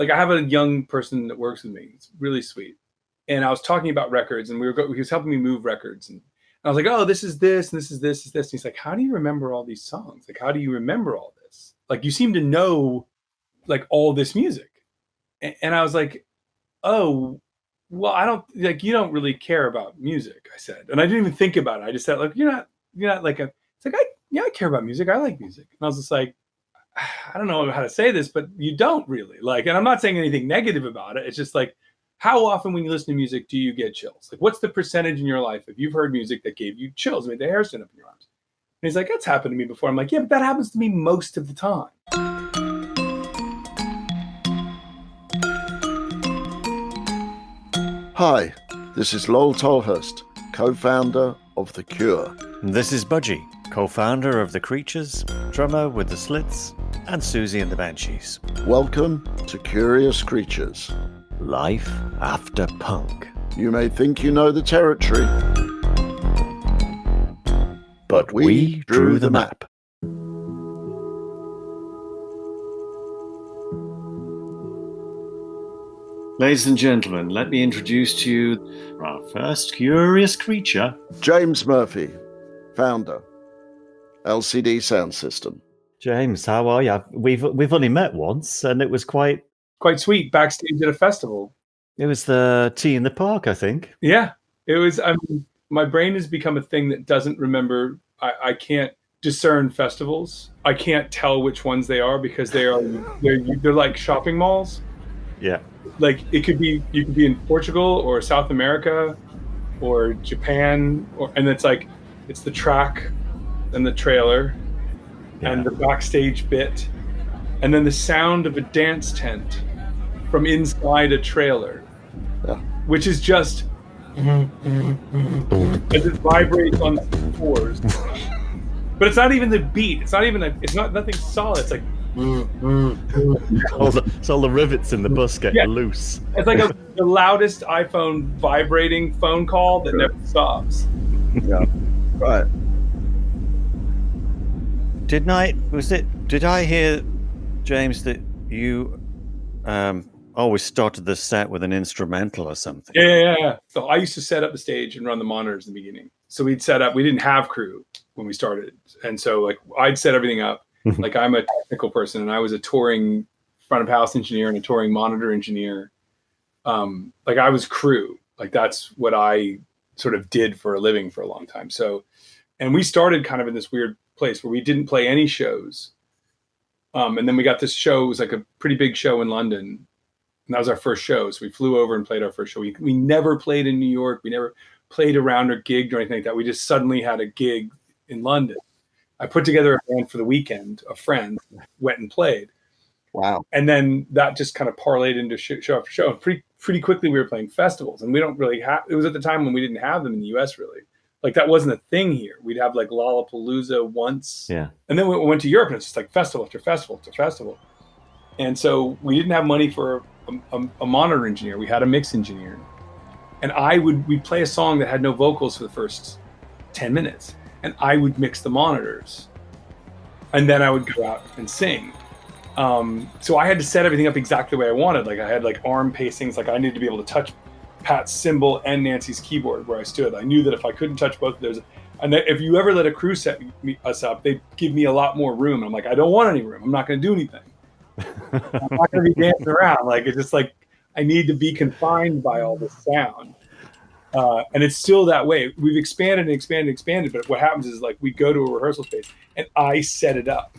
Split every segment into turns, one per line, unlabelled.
like I have a young person that works with me. It's really sweet. And I was talking about records, and he was helping me move records. And I was like, oh, this is this, and this is this, is this. And he's like, how do you remember all these songs? Like, how do you remember all this? Like, you seem to know like all this music. And I was like, oh, well, I don't like, you don't really care about music, I said. And I didn't even think about it. I just said, like, you're not like it's like, I care about music. I like music. And I was just like, I don't know how to say this, but you don't really like, and I'm not saying anything negative about it. It's just like, how often when you listen to music do you get chills? Like, what's the percentage in your life if you've heard music that gave you chills, made the hair stand up in your arms? And he's like, that's happened to me before. I'm like, yeah, but that happens to me most of the time.
Hi, this is Lowell Tolhurst, co-founder of The Cure.
This is Budgie, co-founder of The Creatures, drummer with The Slits, and Susie and the Banshees.
Welcome to Curious Creatures.
Life after punk.
You may think you know the territory, but we drew the map.
Ladies and gentlemen, let me introduce to you our first curious creature.
James Murphy, founder, LCD Sound System.
James, how are you? We've only met once, and it was quite
sweet backstage at a festival.
It was the Tea in the Park, I think.
Yeah, it was. I mean, my brain has become a thing that doesn't remember. I can't discern festivals. I can't tell which ones they are because they're like shopping malls.
Yeah.
Like you could be in Portugal or South America or Japan, and it's like it's the track and the trailer and the backstage bit and then the sound of a dance tent from inside a trailer, which is just as it vibrates on the floors. But it's not even the beat. It's not nothing solid. It's like
all the rivets in the bus get loose.
It's like the loudest iPhone vibrating phone call that never stops.
Yeah, right.
Did I hear, James, that you always started the set with an instrumental or something?
Yeah. So I used to set up the stage and run the monitors in the beginning. So we didn't have crew when we started. And so like I'd set everything up. Like I'm a technical person and I was a touring front of house engineer and a touring monitor engineer. Like I was crew. Like that's what I sort of did for a living for a long time. So, and we started kind of in this weird place where we didn't play any shows. And then we got this show. It was like a pretty big show in London. And that was our first show. So we flew over and played our first show. We never played in New York. We never played around or gigged or anything like that. We just suddenly had a gig in London. I put together a band for the weekend. A friend went and played.
Wow.
And then that just kind of parlayed into show after show. And pretty quickly we were playing festivals. And we don't really have, it was at the time when we didn't have them in the US really. Like that wasn't a thing here. We'd have like Lollapalooza once.
Yeah.
And then we went to Europe and it's just like festival after festival after festival. And so we didn't have money for a monitor engineer. We had a mix engineer. And we'd play a song that had no vocals for the first 10 minutes. And I would mix the monitors. And then I would go out and sing. So I had to set everything up exactly the way I wanted. Like I had like arm pacings. Like I needed to be able to touch Pat's cymbal and Nancy's keyboard where I stood. I knew that if I couldn't touch both of those, and if you ever let a crew set us up, they'd give me a lot more room. And I'm like, I don't want any room. I'm not going to do anything. I'm not going to be dancing around. Like it's just like I need to be confined by all this sound. And it's still that way. We've expanded and expanded and expanded. But what happens is like we go to a rehearsal space and I set it up.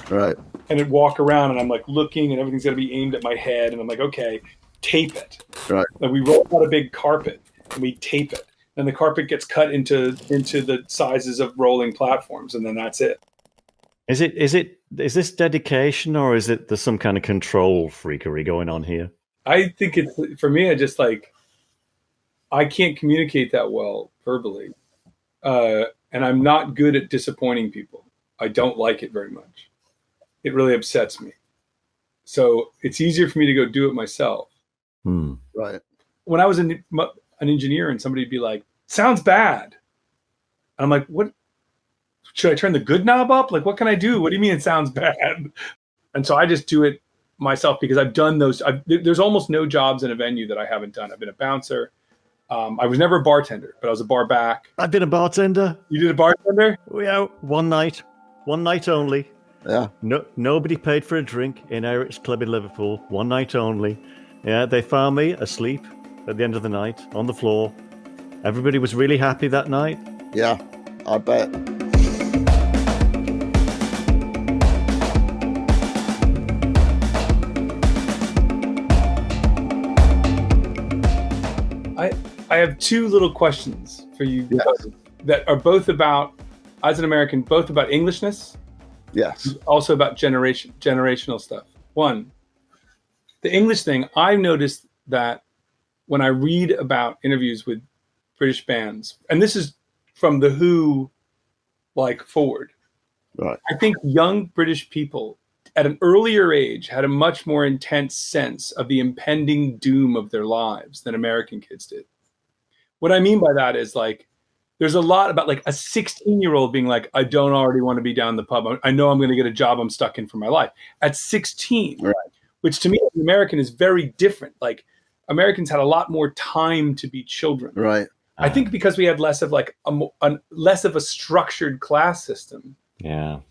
Right.
And I'd walk around and I'm like looking and everything's got to be aimed at my head. And I'm like, okay, tape it.
Right.
Like we roll out a big carpet and we tape it. And the carpet gets cut into the sizes of rolling platforms. And then that's it.
Is this dedication or is it there's some kind of control freakery going on here?
I think for me, I just like, I can't communicate that well verbally. And I'm not good at disappointing people. I don't like it very much. It really upsets me. So it's easier for me to go do it myself.
Right.
When I was an engineer and somebody'd be like, sounds bad. And I'm like, what? Should I turn the good knob up? Like, what can I do? What do you mean it sounds bad? And so I just do it myself because I've done those. There's almost no jobs in a venue that I haven't done. I've been a bouncer. I was never a bartender, but I was a bar back.
I've been a bartender.
You did a bartender?
Yeah, one night only.
Yeah.
Nobody paid for a drink in Eric's Club in Liverpool. One night only. Yeah, they found me asleep at the end of the night on the floor. Everybody was really happy that night.
Yeah, I bet.
I have two little questions for you
Yes.
both that are both about, as an American, both about Englishness,
Yes.
also about generational stuff. One, the English thing, I've noticed that when I read about interviews with British bands, and this is from The Who, like forward,
Right.
I think young British people at an earlier age had a much more intense sense of the impending doom of their lives than American kids did. What I mean by that is like, there's a lot about like a 16-year-old being like, I don't already want to be down the pub. I know I'm going to get a job I'm stuck in for my life at 16,
Right.
which to me, as an American is very different. Like Americans had a lot more time to be children.
Right.
I think because we had less of like less of a structured class system.
Yeah.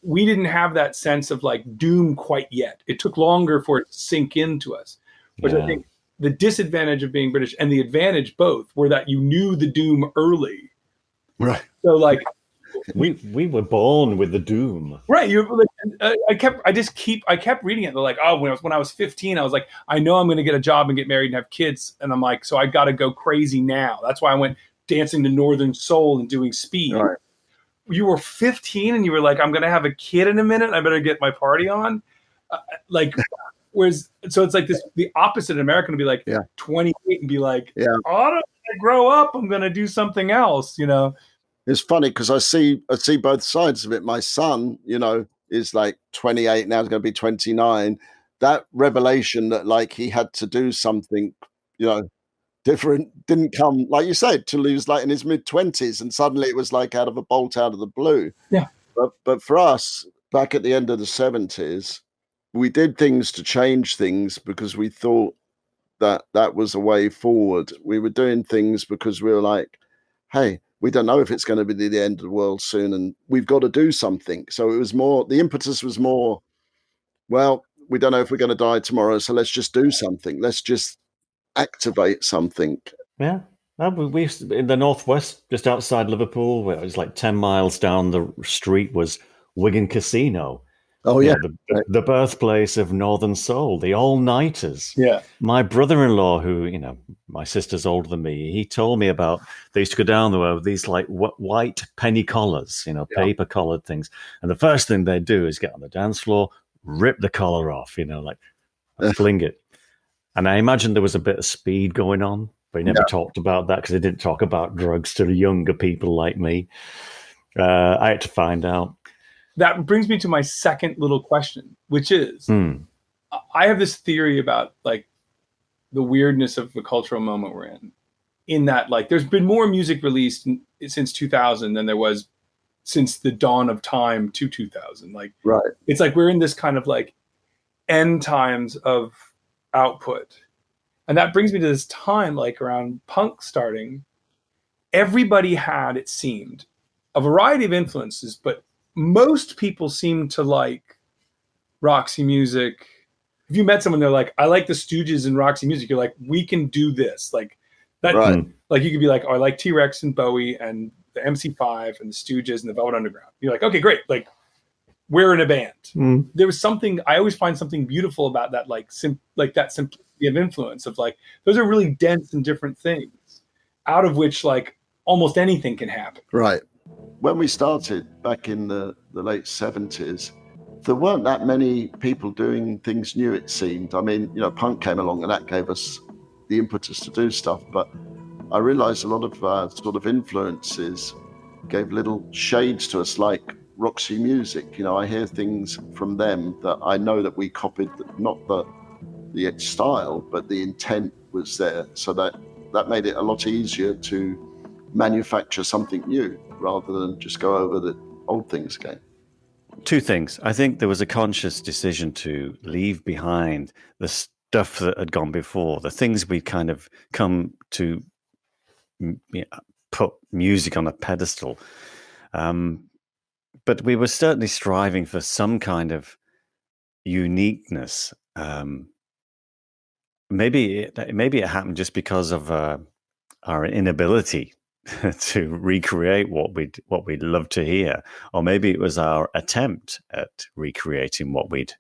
We didn't have that sense of like doom quite yet. It took longer for it to sink into us, which I think the disadvantage of being British and the advantage both were that you knew the doom early.
Right.
So like
we were born with the doom.
right, I kept reading it. They're like, oh, when I was 15, I was like, I know I'm going to get a job and get married and have kids, and I'm like, so I got to go crazy now. That's why I went dancing to Northern Soul and doing speed.
Right.
You were 15 and you were like, I'm going to have a kid in a minute. I better get my party on. Whereas, so it's like this, the opposite American would be like 28 and be like,
Yeah.
oh, I don't wanna grow up. I'm going to do something else, you know?
It's funny because I see both sides of it. My son, is like 28 now, he's going to be 29. That revelation that like he had to do something, different didn't come, like you said, till he was like in his mid-20s, and suddenly it was like out of a bolt out of the blue.
Yeah.
But for us, back at the end of the 70s, we did things to change things because we thought that was a way forward. We were doing things because we were like, hey, we don't know if it's going to be the end of the world soon, and we've got to do something. So it was more, the impetus was more, well, we don't know if we're going to die tomorrow, so let's just do something. Let's just activate something.
Yeah. We in the northwest, just outside Liverpool, where it was like 10 miles down the street, was Wigan Casino.
Oh, yeah.
The birthplace of Northern Soul, the all-nighters.
Yeah.
My brother-in-law, who, my sister's older than me, he told me about, they used to go down there with these like white penny collars, paper-collared things. And the first thing they do is get on the dance floor, rip the collar off, fling it. And I imagine there was a bit of speed going on, but he never talked about that because he didn't talk about drugs to the younger people like me. I had to find out.
That brings me to my second little question, which is, I have this theory about like the weirdness of the cultural moment we're in that like there's been more music released since 2000 than there was since the dawn of time to 2000. Like,
right.
It's like we're in this kind of like end times of output. And that brings me to this time, like around punk starting, everybody had, it seemed, a variety of influences, but most people seem to like Roxy Music. If you met someone, they're like, I like the Stooges and Roxy Music. You're like, we can do this. Like that,
right.
Like you could be like, oh, I like T-Rex and Bowie and the MC5 and the Stooges and the Velvet Underground. You're like, okay, great. Like we're in a band. There was something, I always find something beautiful about that, like that simplicity of influence of like, those are really dense and different things out of which like almost anything can happen.
Right. When we started back in the late 70s, there weren't that many people doing things new, it seemed. I mean, punk came along and that gave us the impetus to do stuff. But I realized a lot of sort of influences gave little shades to us, like Roxy Music. I hear things from them that I know that we copied, not the style, but the intent was there. So that made it a lot easier to manufacture something new rather than just go over the old things again.
two things. I think there was a conscious decision to leave behind the stuff that had gone before, the things we kind of come to put music on a pedestal. But we were certainly striving for some kind of uniqueness. Maybe it happened just because of our inability to recreate what we'd love to hear, or maybe it was our attempt at recreating what we'd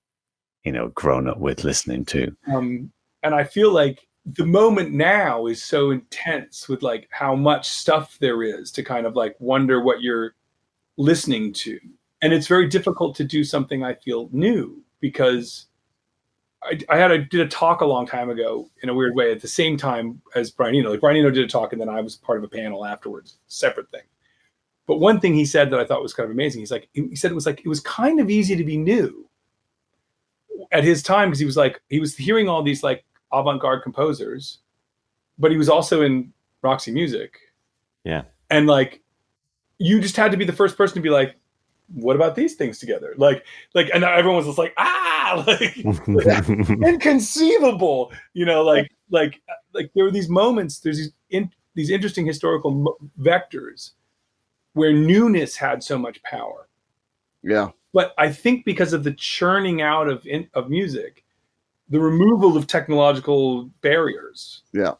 grown up with listening to.
And I feel like the moment now is so intense with like how much stuff there is to kind of like wonder what you're listening to, and it's very difficult to do something I feel new, because I did a talk a long time ago in a weird way at the same time as Brian Eno. Like Brian Eno did a talk, and then I was part of a panel afterwards, separate thing. But one thing he said that I thought was kind of amazing. He said it was kind of easy to be new at his time, because he was hearing all these like avant-garde composers, but he was also in Roxy Music.
Yeah.
And like, you just had to be the first person to be like, what about these things together? Like, and everyone was just like, like inconceivable, like there were these moments, there's these interesting historical vectors where newness had so much power.
Yeah.
But I think because of the churning out of music, the removal of technological barriers.
Yeah.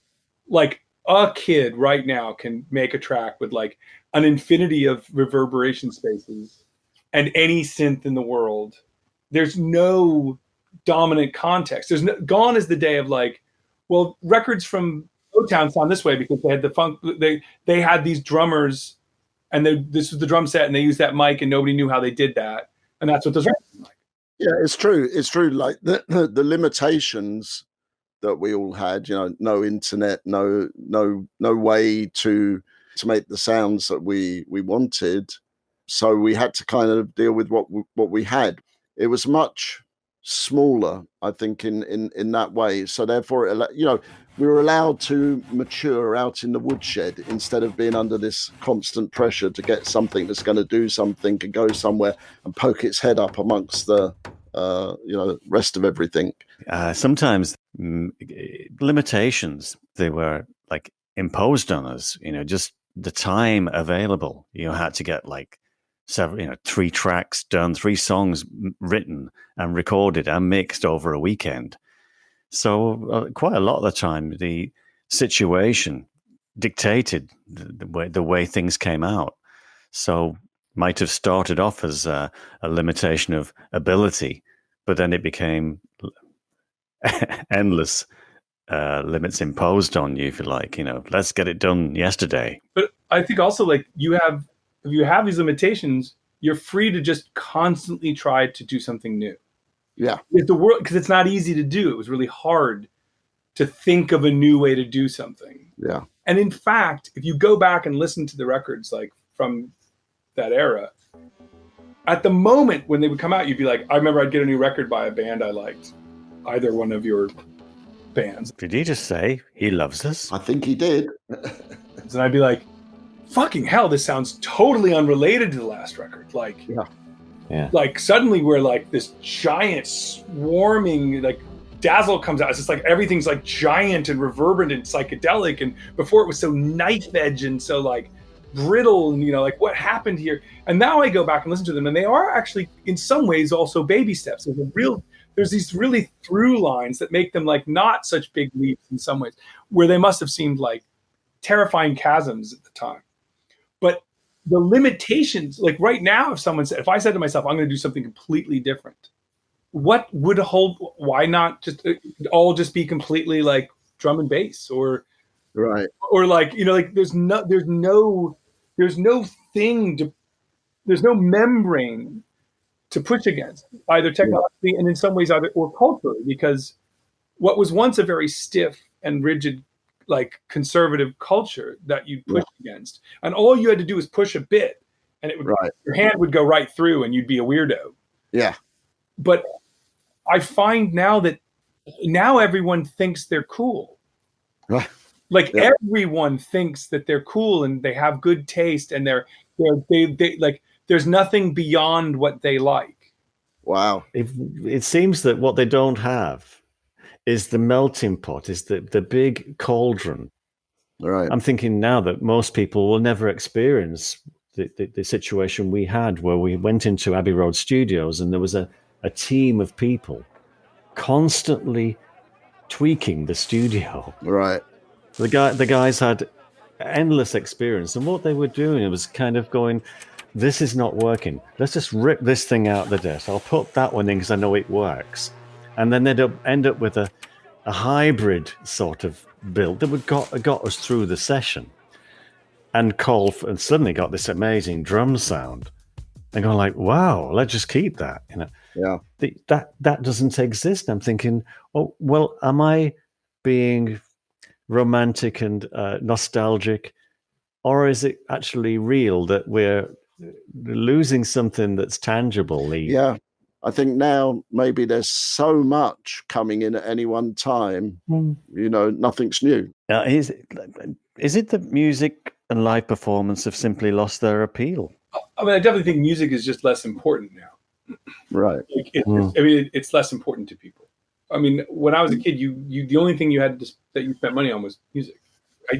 Like a kid right now can make a track with like an infinity of reverberation spaces and any synth in the world. There's no dominant context. Gone is the day of like, well, records from O-Town sound this way because they had the funk. They had these drummers, and this was the drum set, and they used that mic, and nobody knew how they did that, and that's what those records are like.
Yeah, it's true. It's true. Like the limitations that we all had. No internet, no way to make the sounds that we wanted. So we had to kind of deal with what we had. It was much smaller, I think, in that way. So therefore, we were allowed to mature out in the woodshed instead of being under this constant pressure to get something that's going to do something and go somewhere and poke its head up amongst the rest of everything.
Sometimes limitations, they were like imposed on us. Just the time available. You had to get like 3 tracks done, 3 songs written and recorded and mixed over a weekend. So quite a lot of the time, the situation dictated the way things came out. So might have started off as a limitation of ability, but then it became endless limits imposed on you, if you like. Let's get it done yesterday.
But I think also, like, if you have these limitations, you're free to just constantly try to do something new.
Yeah.
Because it's not easy to do. It was really hard to think of a new way to do something.
Yeah.
And in fact, if you go back and listen to the records like from that era, at the moment when they would come out, you'd be like, I remember I'd get a new record by a band I liked, either one of your bands.
Did he just say he loves us?
I think he did.
And I'd be like, fucking hell, this sounds totally unrelated to the last record. Like,
yeah.
Like suddenly we're like this giant swarming, like Dazzle comes out. It's just like everything's like giant and reverberant and psychedelic. And before it was so knife edge and so like brittle and, like what happened here? And now I go back and listen to them, and they are actually in some ways also baby steps. There's these really through lines that make them like not such big leaps in some ways, where they must have seemed like terrifying chasms at the time. But the limitations, like right now, if I said to myself, I'm going to do something completely different, what would hold? Why not just all just be completely like drum and bass, or
right,
or like like there's no membrane to push against, either technologically and in some ways or culturally, because what was once a very stiff and rigid, like conservative culture that you push against, and all you had to do was push a bit, and it would your hand would go right through, and you'd be a weirdo.
Yeah.
But I find now that everyone thinks they're cool.
Right.
Like everyone thinks that they're cool and they have good taste, and they like there's nothing beyond what they like.
Wow.
It seems that what they don't have is the melting pot, is the big cauldron.
Right.
I'm thinking now that most people will never experience the situation we had, where we went into Abbey Road Studios and there was a team of people constantly tweaking the studio.
Right.
The guys had endless experience, and what they were doing, it was kind of going, this is not working. Let's just rip this thing out the desk. I'll put that one in because I know it works. And then they'd end up with a hybrid sort of build that would got us through the session, and suddenly got this amazing drum sound. And going like, wow, let's just keep that.
Yeah.
That doesn't exist. I'm thinking, oh, well, am I being romantic and nostalgic, or is it actually real that we're losing something that's tangible?
Yeah. I think now maybe there's so much coming in at any one time, nothing's new.
Is it that music and live performance have simply lost their appeal?
I mean, I definitely think music is just less important now.
Right.
It's less important to people. I mean, when I was a kid, you the only thing you had that you spent money on was music.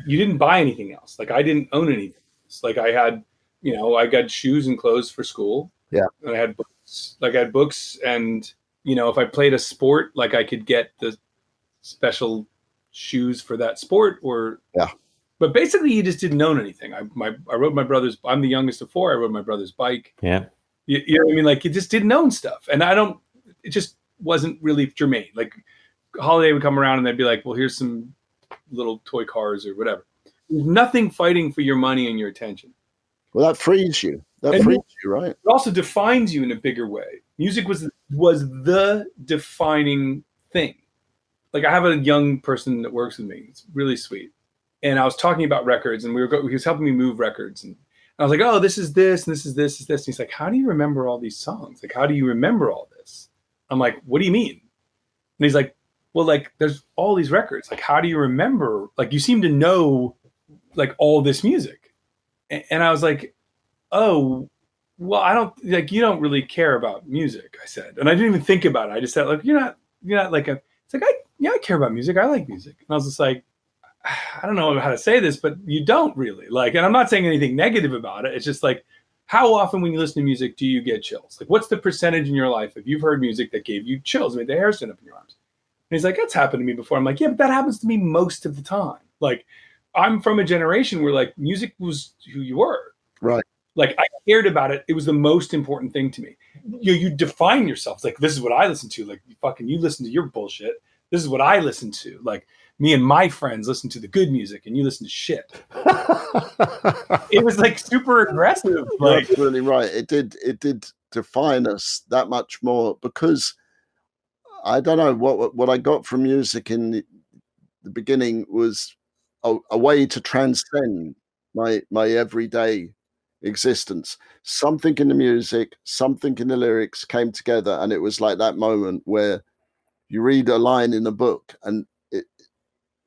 You didn't buy anything else. Like, I didn't own anything else. Like, I had, I got shoes and clothes for school.
Yeah.
And I had books. Like, I had books, and if I played a sport, like, I could get the special shoes for that sport.
Yeah.
But basically, you just didn't own anything. I rode my brother's. I'm the youngest of four. I rode my brother's bike.
Yeah.
You know what I mean? Like, you just didn't own stuff, and it just wasn't really germane. Like, holiday would come around and they'd be like, well, here's some little toy cars or whatever. There's nothing fighting for your money and your attention.
Well, that frees you. That frees you, right?
It also defines you in a bigger way. Music was the defining thing. Like, I have a young person that works with me. It's really sweet. And I was talking about records, and he was helping me move records. And I was like, oh, this is this, and this is this, and he's like, how do you remember all these songs? Like, how do you remember all this? I'm like, what do you mean? And he's like, well, like, there's all these records. Like, how do you remember? Like, you seem to know, like, all this music. And I was like, oh, well, I don't, like, you don't really care about music, I said. And I didn't even think about it. I just said, like, you're not like it's like, I care about music. I like music. And I was just like, I don't know how to say this, but you don't really. Like, and I'm not saying anything negative about it. It's just like, how often when you listen to music do you get chills? Like, what's the percentage in your life if you've heard music that gave you chills, made the hair stand up in your arms? And he's like, that's happened to me before. I'm like, yeah, but that happens to me most of the time. Like, I'm from a generation where, like, music was who you were.
Right.
Like, I cared about it. It was the most important thing to me. You define yourself. It's like, this is what I listen to. Like, you listen to your bullshit. This is what I listen to. Like, me and my friends listen to the good music, and you listen to shit. It was, like, super aggressive. Like,
that's really right. It did define us that much more, because I don't know what I got from music in the beginning was a way to transcend my everyday existence. Something in the music, something in the lyrics came together, and it was like that moment where you read a line in a book and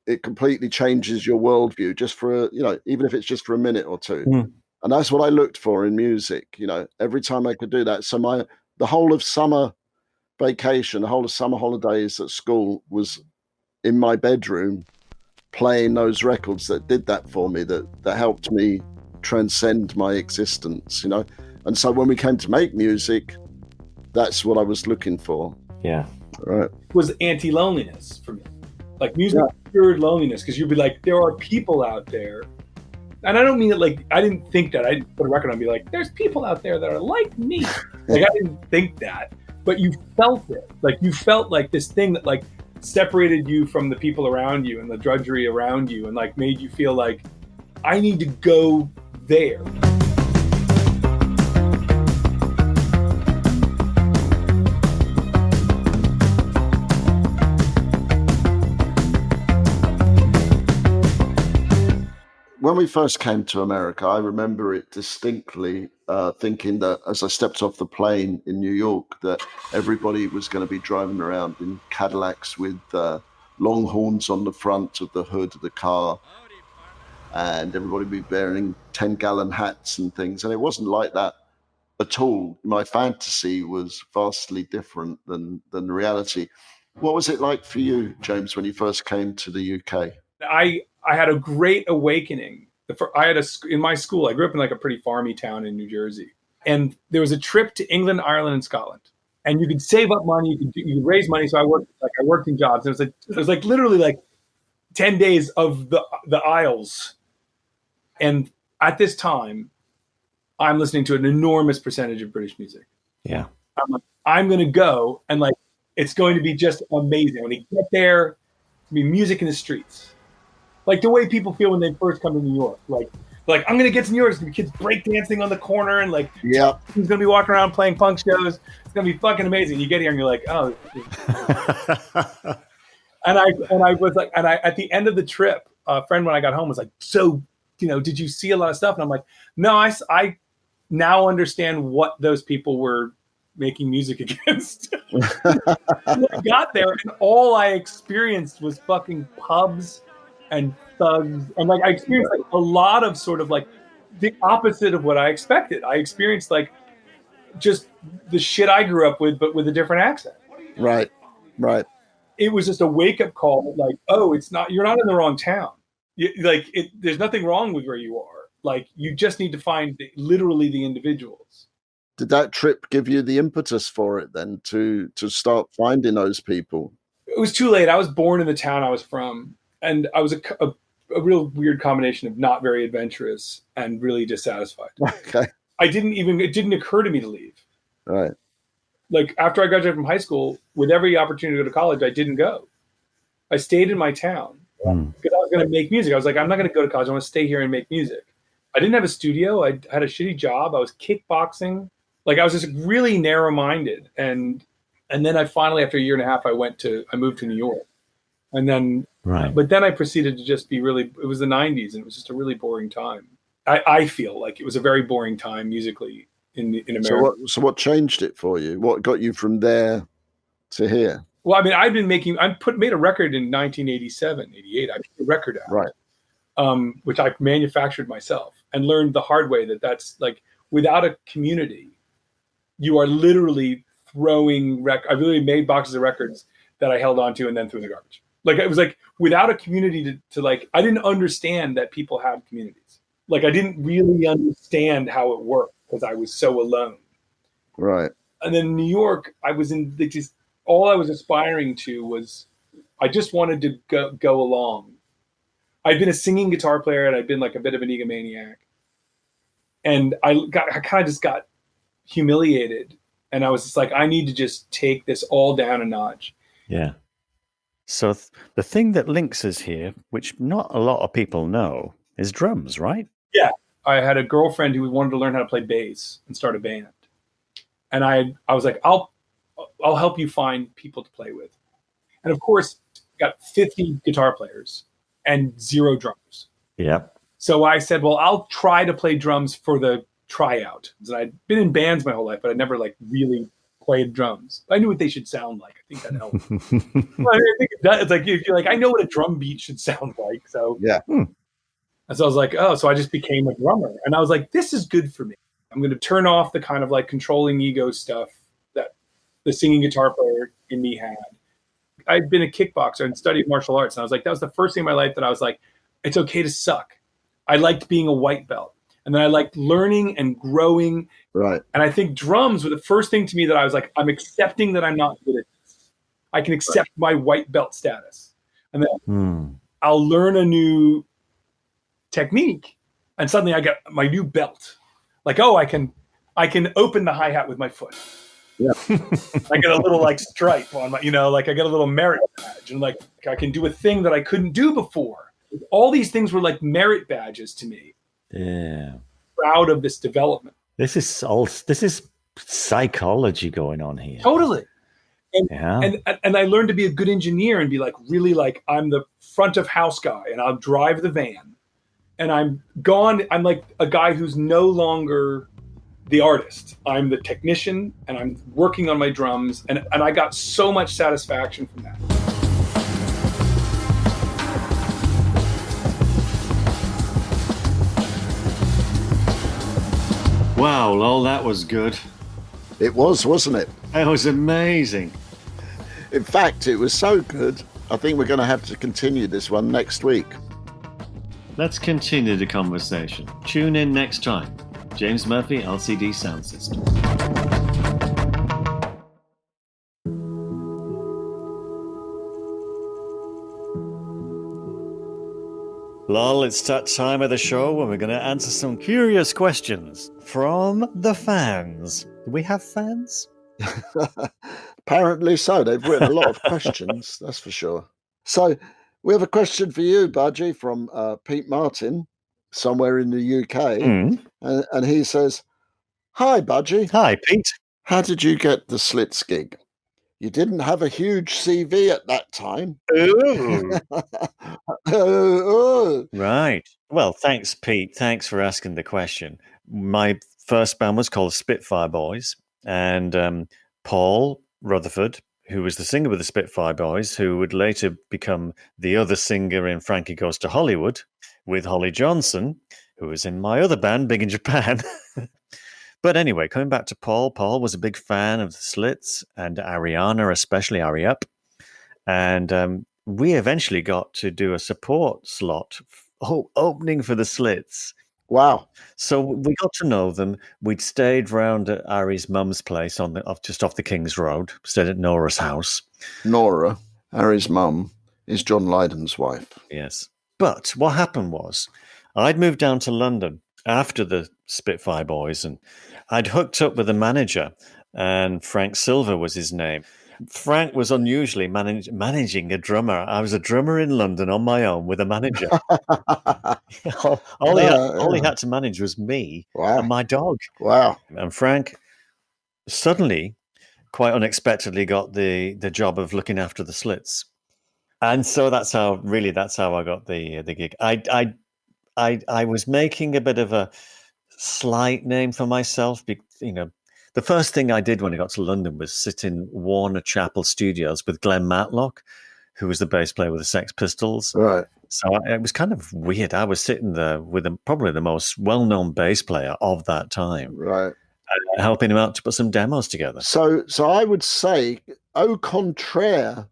it completely changes your worldview, just for even if it's just for a minute or two. And that's what I looked for in music. Every time I could do that. So the whole of summer vacation, the whole of summer holidays at school was in my bedroom playing those records that did that for me, that helped me transcend my existence. And so when we came to make music, that's what I was looking for.
Yeah.
Right.
It was anti-loneliness for me. Like, music cured loneliness, because you'd be like, there are people out there. And I don't mean it like, I didn't think that. I didn't put a record on and be like, there's people out there that are like me. Like, I didn't think that. But you felt it. Like, you felt like this thing that, like, separated you from the people around you and the drudgery around you, and, like, made you feel like, I need to go there.
When we first came to America, I remember it distinctly, thinking that as I stepped off the plane in New York, that everybody was going to be driving around in Cadillacs with long horns on the front of the hood of the car, and everybody would be wearing 10-gallon hats and things. And it wasn't like that at all. My fantasy was vastly different than reality. What was it like for you, James, when you first came to the UK?
I had a great awakening. In my school, I grew up in like a pretty farmy town in New Jersey, and there was a trip to England, Ireland, and Scotland, and you could save up money, you could raise money. So I worked in jobs. It was like literally like 10 days of the Isles, and at this time, I'm listening to an enormous percentage of British music.
Yeah,
I'm like, I'm going to go, and like it's going to be just amazing when you get there. To be music in the streets. Like the way people feel when they first come to New York. Like I'm gonna get to New York. There's gonna be kids breakdancing on the corner, and like,
yeah,
who's gonna be walking around playing punk shows. It's gonna be fucking amazing. You get here and you're like, oh. and I was like, at the end of the trip, a friend when I got home was like, so, did you see a lot of stuff? And I'm like, no, I now understand what those people were making music against. I got there and all I experienced was fucking pubs and thugs, and like I experienced like a lot of sort of like the opposite of what I expected. I experienced like just the shit I grew up with, but with a different accent.
Right.
It was just a wake up call. Like, oh, you're not in the wrong town. There's nothing wrong with where you are. Like, you just need to find literally the individuals.
Did that trip give you the impetus for it then to start finding those people?
It was too late. I was born in the town I was from. And I was a real weird combination of not very adventurous and really dissatisfied.
Okay.
It didn't occur to me to leave.
Right.
Like after I graduated from high school, with every opportunity to go to college, I didn't go. I stayed in my town because I was going to make music. I was like, I'm not going to go to college. I want to stay here and make music. I didn't have a studio. I had a shitty job. I was kickboxing. Like I was just really narrow-minded. And then I finally, after a year and a half, I moved to New York. And then, but then I proceeded to just be it was the 90s and it was just a really boring time. I feel like it was a very boring time musically in America.
So what changed it for you? What got you from there to here?
Well, I mean, made a record in 1987, 88. I put a record out.
Right.
Which I manufactured myself and learned the hard way that's like, without a community, you are literally throwing I really made boxes of records that I held onto and then threw in the garbage. Like it was like without a community to like, I didn't understand that people had communities. Like I didn't really understand how it worked because I was so alone.
Right.
And then in New York, I was all I was aspiring to was, I just wanted to go along. I'd been a singing guitar player and I'd been like a bit of an egomaniac. And I kind of just got humiliated. And I was just like, I need to just take this all down a notch.
Yeah. So the thing that links us here, which not a lot of people know, is drums, right?
Yeah. I had a girlfriend who wanted to learn how to play bass and start a band. And I was like, I'll help you find people to play with. And of course, got 50 guitar players and 0 drummers.
Yeah.
So I said, well, I'll try to play drums for the tryout. And I'd been in bands my whole life, but I'd never like really played drums. I knew what they should sound like. I think that helped. Well, I think it does. It's like, if you're like, I know what a drum beat should sound like. So
yeah.
And so I was like, oh, so I just became a drummer. And I was like, this is good for me. I'm going to turn off the kind of like controlling ego stuff that the singing guitar player in me had. I'd been a kickboxer and studied martial arts. And I was like, that was the first thing in my life that I was like, it's okay to suck. I liked being a white belt. And then I liked learning and growing.
Right.
And I think drums were the first thing to me that I was like, I'm accepting that I'm not good at this. I can accept my white belt status. And then I'll learn a new technique. And suddenly I get my new belt. Like, oh, I can open the hi-hat with my foot.
Yeah.
I get a little like stripe on my, like I get a little merit badge. And like I can do a thing that I couldn't do before. All these things were like merit badges to me.
Yeah.
Proud of this development.
This is psychology going on here.
Totally. And I learned to be a good engineer and be like, really like, I'm the front of house guy and I'll drive the van. And I'm gone. I'm like a guy who's no longer the artist. I'm the technician and I'm working on my drums. And I got so much satisfaction from that.
Wow, Wow, lol, that was good.
It was, wasn't it?
That was amazing.
In fact, it was so good, I think we're going to have to continue this one next week.
Let's continue the conversation. Tune in next time. James Murphy, LCD Sound System.
Lol, it's that time of the show when we're going to answer some curious questions from the fans. Do we have fans?
Apparently so. They've written a lot of questions, that's for sure. So we have a question for you, Budgie, from Pete Martin, somewhere in the UK. And he says, "Hi, Budgie.
Hi, Pete.
How did you get the Slits gig? You didn't have a huge CV at that time."
Ooh. Right. Well, thanks, Pete. Thanks for asking the question. My first band was called Spitfire Boys, and Paul Rutherford, who was the singer with the Spitfire Boys, who would later become the other singer in Frankie Goes to Hollywood, with Holly Johnson, who was in my other band, Big in Japan. But anyway, coming back to Paul was a big fan of the Slits and Ariana, especially Ari Up. And we eventually got to do a support slot opening for the Slits.
Wow.
So we got to know them. We'd stayed round at Ari's mum's place just off the King's Road, stayed at Nora's house.
Nora, Ari's mum, is John Lydon's wife.
Yes. But what happened was I'd moved down to London after the Spitfire Boys, and I'd hooked up with a manager, and Frank Silver was his name. Frank was unusually managing a drummer. I was a drummer in London on my own with a manager. all he had to manage was me and my dog.
Wow.
And Frank suddenly, quite unexpectedly, got the job of looking after the Slits. And so that's how I got the gig. I was making a bit of a slight name for myself. The first thing I did when I got to London was sit in Warner Chappell Studios with Glenn Matlock, who was the bass player with the Sex Pistols.
Right.
So it was kind of weird. I was sitting there with probably the most well-known bass player of that time.
Right.
Helping him out to put some demos together.
So I would say, au contraire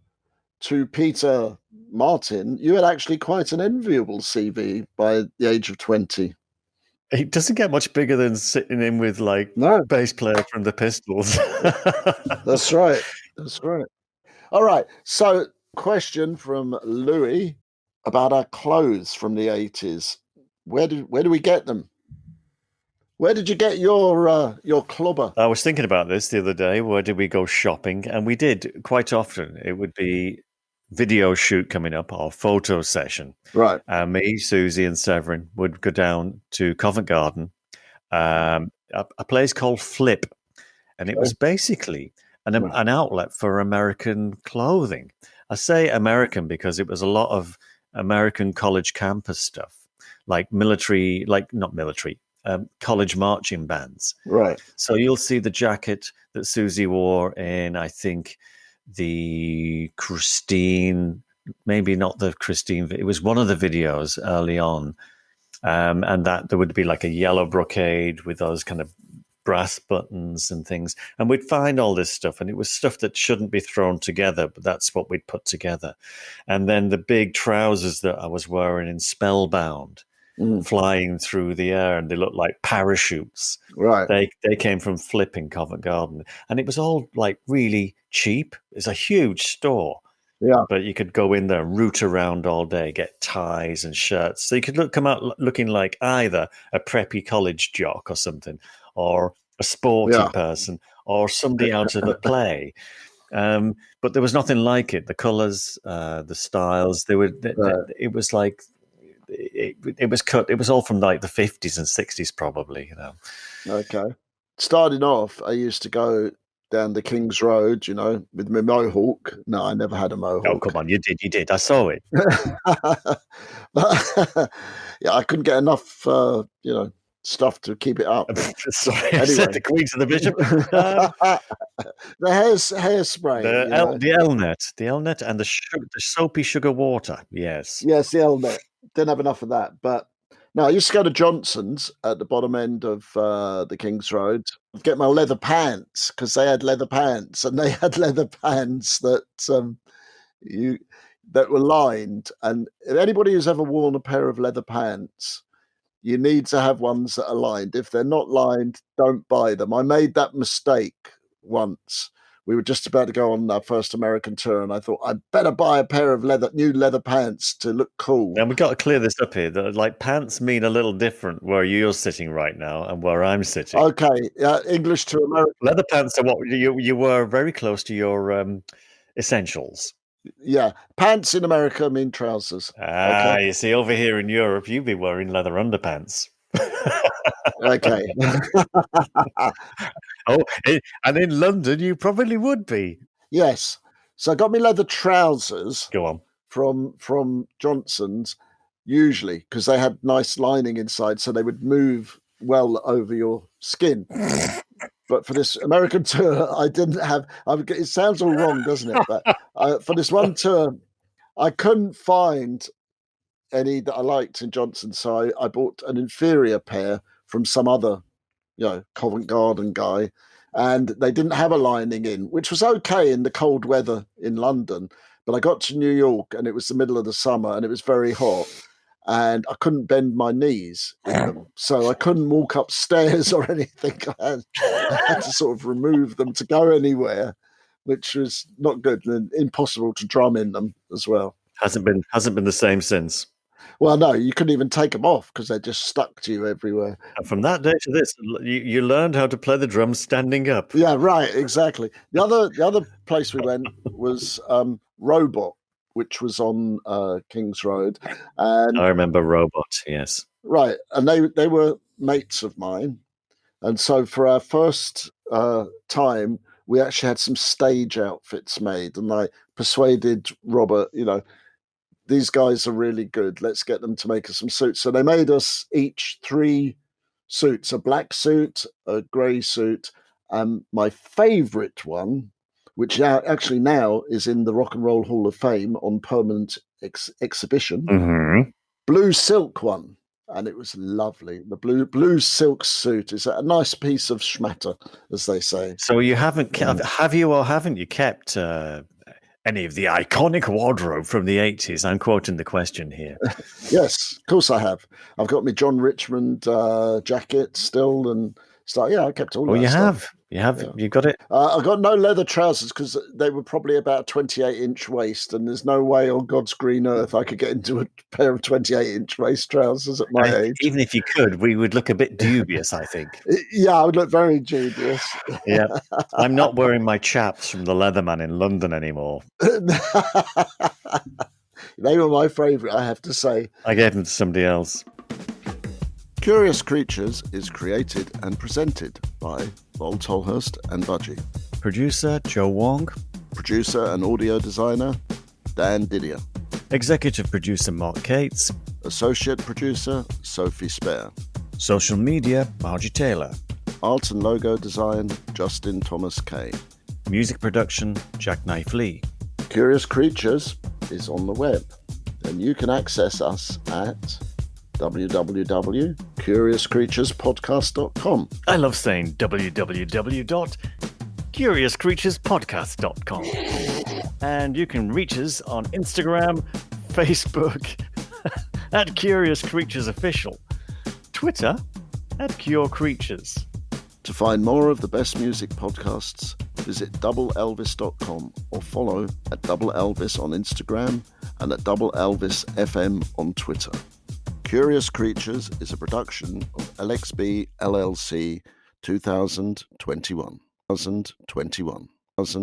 to Peter Martin, you had actually quite an enviable CV by the age of 20.
It doesn't get much bigger than sitting in with bass player from the Pistols.
That's right. That's right. All right. So question from Louis about our clothes from the 80s. Where do we get them? Where did you get your clubber?
I was thinking about this the other day. Where did we go shopping? And we did quite often. It would be video shoot coming up or photo session.
Right.
Me, Susie, and Severin would go down to Covent Garden, a place called Flip, and it was basically an outlet for American clothing. I say American because it was a lot of American college campus stuff, college marching bands.
Right.
So you'll see the jacket that Susie wore in, I think, the Christine, maybe not the Christine, it was one of the videos early on. And that there would be like a yellow brocade with those kind of brass buttons and things. And we'd find all this stuff, and it was stuff that shouldn't be thrown together, but that's what we'd put together. And then the big trousers that I was wearing in Spellbound, flying through the air, and they looked like parachutes.
Right.
They came from Flip in Covent Garden, and it was all like really cheap. It's a huge store.
Yeah.
But you could go in there and root around all day, get ties and shirts. So you could come out looking like either a preppy college jock or something, or a sporty person, or somebody out of a play. But there was nothing like it. The colours, the styles, it was like, it was cut. It was all from like the 50s and 60s, probably.
Okay. Starting off, I used to go down the King's Road, with my mohawk. No, I never had a mohawk.
Oh, come on, you did. I saw it.
But, I couldn't get enough, stuff to keep it up.
Sorry, anyway. I said the Queen to the Bishop.
The hairspray.
The Elnet, and the soapy sugar water. Yes,
the Elnet. Didn't have enough of that, but No, I used to go to Johnson's at the bottom end of the King's Road. I'd get my leather pants because they had leather pants, and they had leather pants that that were lined. And if anybody who's ever worn a pair of leather pants, you need to have ones that are lined. If they're not lined, don't buy them. I made that mistake once. We were just about to go on our first American tour, and I thought I'd better buy a pair of new leather pants to look cool.
And we've got to clear this up here. That, like, pants mean a little different where you're sitting right now and where I'm sitting.
Okay, English to American.
Leather pants are what you were very close to your essentials.
Yeah, pants in America mean trousers.
Okay. You see, over here in Europe, you'd be wearing leather underpants.
Okay.
And in London, you probably would be.
Yes. So I got me leather trousers.
Go on.
From Johnson's, usually, because they had nice lining inside, so they would move well over your skin. But for this American tour, I didn't have. It sounds all wrong, doesn't it? But for this one tour, I couldn't find any that I liked in Johnson, so I bought an inferior pair from some other, Covent Garden guy, and they didn't have a lining in, which was okay in the cold weather in London. But I got to New York, and it was the middle of the summer, and it was very hot, and I couldn't bend my knees in them, so I couldn't walk upstairs or anything. I had to sort of remove them to go anywhere, which was not good and impossible to drum in them as well.
Hasn't been the same since.
Well, no, you couldn't even take them off because they're just stuck to you everywhere.
And from that day to this, you learned how to play the drums standing up.
Yeah, right, exactly. The other place we went was Robot, which was on King's Road. And
I remember Robot, yes.
Right, and they were mates of mine. And so for our first time, we actually had some stage outfits made. And I persuaded Robert, these guys are really good. Let's get them to make us some suits. So they made us each 3 suits, a black suit, a grey suit, and my favourite one, which actually now is in the Rock and Roll Hall of Fame on permanent exhibition, blue silk one. And it was lovely. The blue silk suit is a nice piece of schmatter, as they say.
So you haven't kept, have you or haven't you kept any of the iconic wardrobe from the 80s? I'm quoting the question here.
Yes, of course I have. I've got my John Richmond jacket still and stuff. Yeah, I kept all that stuff.
You've got it?
I got no leather trousers because they were probably about 28-inch waist, and there's no way on God's green earth I could get into a pair of 28-inch waist trousers at my age.
Even if you could, we would look a bit dubious, I think.
Yeah, I would look very dubious.
Yeah, I'm not wearing my chaps from the Leatherman in London anymore.
They were my favourite, I have to say.
I gave them to somebody else.
Curious Creatures is created and presented by Lol Tolhurst and Budgie.
Producer Joe Wong.
Producer and audio designer Dan Didier.
Executive producer Mark Cates.
Associate producer Sophie Spare.
Social media Margie Taylor.
Art and logo design Justin Thomas Kay.
Music production Jack Knife Lee.
Curious Creatures is on the web, and you can access us at www.curiouscreaturespodcast.com.
I love saying www.curiouscreaturespodcast.com. And you can reach us on Instagram, Facebook at Curious Creatures Official, Twitter at Cure Creatures.
To find more of the best music podcasts, visit doubleelvis.com or follow at Double Elvis on Instagram and at Double Elvis FM on Twitter. Curious Creatures is a production of LXB LLC 2021.